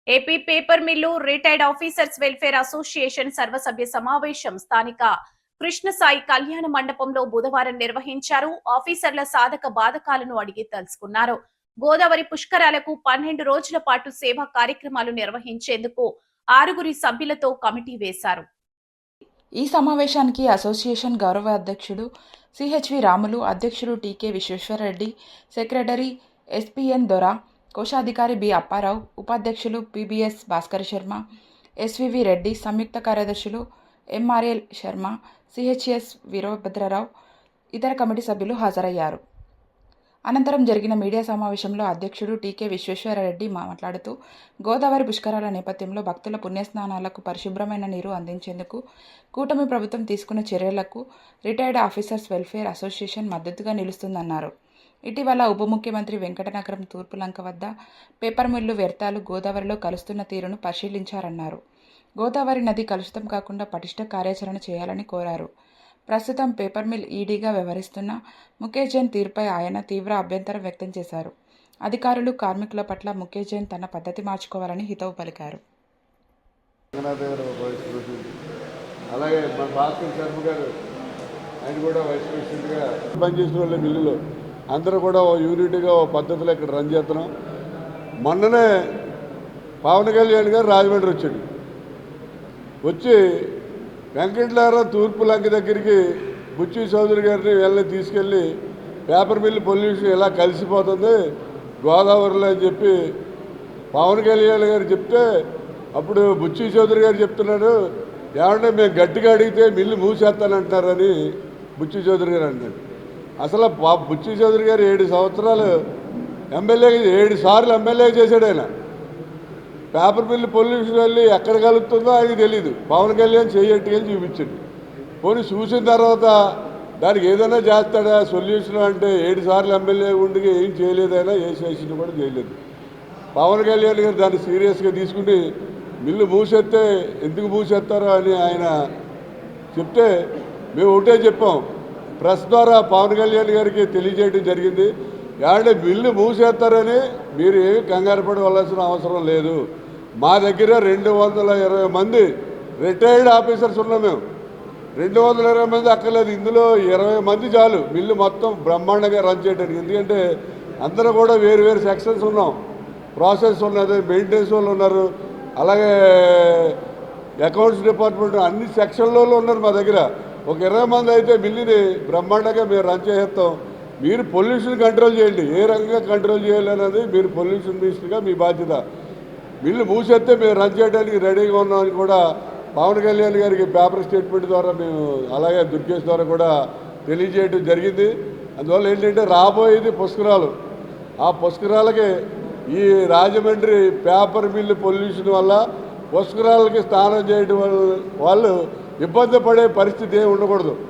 AP paper mill retired officers welfare association సర్వసభ్య సమావేశం స్థానిక కృష్ణసాయి కళ్యాణ మండపంలో బుధవారం నిర్వహించారు. ఆఫీసర్ల సాధక బాధకాలను అడిగి తెలుసుకున్నారు. గోదావరి పుష్కరాలకు 12 రోజుల పాటు సేవా కార్యక్రమాలు నిర్వహించేందుకు 6 సభ్యులతో కమిటీ వేశారు. ఈ సమావేశానికి అసోసియేషన్ గౌరవ అధ్యక్షుడు సిహెచ్వి రాములు, అధ్యక్షుడు టీకే విశ్వేశ్వరరెడ్డి, సెక్రటరీ ఎస్పీఎన్ దొర, కోశాధికారి బి అప్పారావు, ఉపాధ్యక్షులు పిబిఎస్ భాస్కర్ శర్మ, ఎస్వివి రెడ్డి, సంయుక్త కార్యదర్శులు ఎంఆర్ఎల్ శర్మ, సిహెచ్ఎస్ వీరభద్రరావు, ఇతర కమిటీ సభ్యులు హాజరయ్యారు. అనంతరం జరిగిన మీడియా సమావేశంలో అధ్యక్షుడు టీకే విశ్వేశ్వరరెడ్డి మాట్లాడుతూ, గోదావరి పుష్కరాల నేపథ్యంలో భక్తుల పుణ్యస్నానాలకు పరిశుభ్రమైన నీరు అందించేందుకు కూటమి ప్రభుత్వం తీసుకున్న చర్యలకు రిటైర్డ్ ఆఫీసర్స్ వెల్ఫేర్ అసోసియేషన్ మద్దతుగా నిలుస్తుందన్నారు. ఇటీవల ఉప ముఖ్యమంత్రి వెంకటనగరం తూర్పులంక వద్ద పేపర్ మిల్లు వ్యర్థాలు గోదావరిలో కలుస్తున్న తీరును పరిశీలించారన్నారు. గోదావరి నది కలుషితం కాకుండా పటిష్ట కార్యాచరణ చేయాలని కోరారు. ప్రస్తుతం పేపర్ మిల్ ఈడీగా వ్యవహరిస్తున్న ముఖేష్ జైన్ తీరుపై ఆయన తీవ్ర అభ్యంతరం వ్యక్తం చేశారు. అధికారులు, కార్మికుల పట్ల ముఖేష్ జైన్ తన పద్ధతి మార్చుకోవాలని హితవు పలికారు. అలాగే మన భాస్కర్ శర్మ గారు, ఆయన కూడా వైస్ ప్రెసిడెంట్గా పనిచేసిన వాళ్ళ మిల్లులో అందరూ కూడా ఓ యూనిట్గా ఓ పద్ధతిలో ఇక్కడ రన్ చేస్తున్నాం. మొన్ననే పవన్ కళ్యాణ్ గారు రాజమండ్రి వచ్చాడు. వచ్చి వెంకటనారాయణ తూర్పు లంక దగ్గరికి బుచ్చి చౌదరి గారిని వెళ్ళి తీసుకెళ్ళి పేపర్ మిల్లు పొల్యూషన్ ఎలా కలిసిపోతుంది గోదావరిలో అని చెప్పి పవన్ కళ్యాణ్ గారు చెప్తే, అప్పుడు బుచ్చి చౌదరి గారు చెప్తున్నాడు, ఏమంటే మేము గట్టిగా అడిగితే మిల్లు మూసేస్తానంటున్నారని బుచ్చి చౌదరి గారు అంటాడు. అసలు బుచ్చి చౌదరి గారు 7 సంవత్సరాలు ఎమ్మెల్యే, 7 సార్లు ఎమ్మెల్యే చేశాడు. ఆయన పేపర్ మిల్లు పొల్యూషన్ వెళ్ళి ఎక్కడ కలుగుతుందో ఆయనకి తెలియదు. పవన్ కళ్యాణ్ చేయట్టుకెళ్ళి చూపించండి. పోనీ చూసిన తర్వాత దానికి ఏదైనా చేస్తాడా సొల్యూషన్ అంటే 7 సార్లు ఎమ్మెల్యే ఉండి ఏం చేయలేదైనా ఏ సెషన్ కూడా చేయలేదు. పవన్ కళ్యాణ్ గారు దాన్ని సీరియస్గా తీసుకుని మిల్లు మూసేస్తే ఎందుకు మూసేస్తారో అని ఆయన చెప్తే మేము ఒకటే చెప్పాం. ప్రెస్ ద్వారా పవన్ కళ్యాణ్ గారికి తెలియజేయడం జరిగింది. ఏమంటే మిల్లు మూసేస్తారని మీరు ఏమి కంగారు పడవలసిన అవసరం లేదు. మా దగ్గర 220 మంది రిటైర్డ్ ఆఫీసర్స్ ఉన్నాం. మేము 220 మంది అక్కర్లేదు, ఇందులో 20 మంది చాలు మిల్లు మొత్తం బ్రహ్మాండంగా రన్ చేయడానికి. ఎందుకంటే అందరూ కూడా వేరు వేరు సెక్షన్స్ ఉన్నాం. ప్రాసెస్ ఉన్నది, మెయింటెనెన్స్ వాళ్ళు ఉన్నారు, అలాగే అకౌంట్స్ డిపార్ట్మెంట్ అన్ని సెక్షన్లలో ఉన్నారు మా దగ్గర. ఒక 20 మంది అయితే మిల్లుని బ్రహ్మాండంగా మేము రన్ చేస్తాం. మీరు పొల్యూషన్ కంట్రోల్ చేయండి, ఏ రకంగా కంట్రోల్ చేయాలనేది మీరు పొల్యూషన్ మినిస్టర్గా మీ బాధ్యత. మిల్లు మూసేస్తే మేము రన్ చేయడానికి రెడీగా ఉన్నామని కూడా పవన్ కళ్యాణ్ గారికి పేపర్ స్టేట్మెంట్ ద్వారా మేము, అలాగే దుర్గేష్ ద్వారా కూడా తెలియజేయడం జరిగింది. అందువల్ల ఏంటంటే రాబోయేది పుష్కరాలు. ఆ పుష్కరాలకి ఈ రాజమండ్రి పేపర్ మిల్లు పొల్యూషన్ వల్ల పుష్కరాలకి స్నానం చేయడం వల్ల వాళ్ళు ఇబ్బంది పడే పరిస్థితి ఏమి ఉండకూడదు.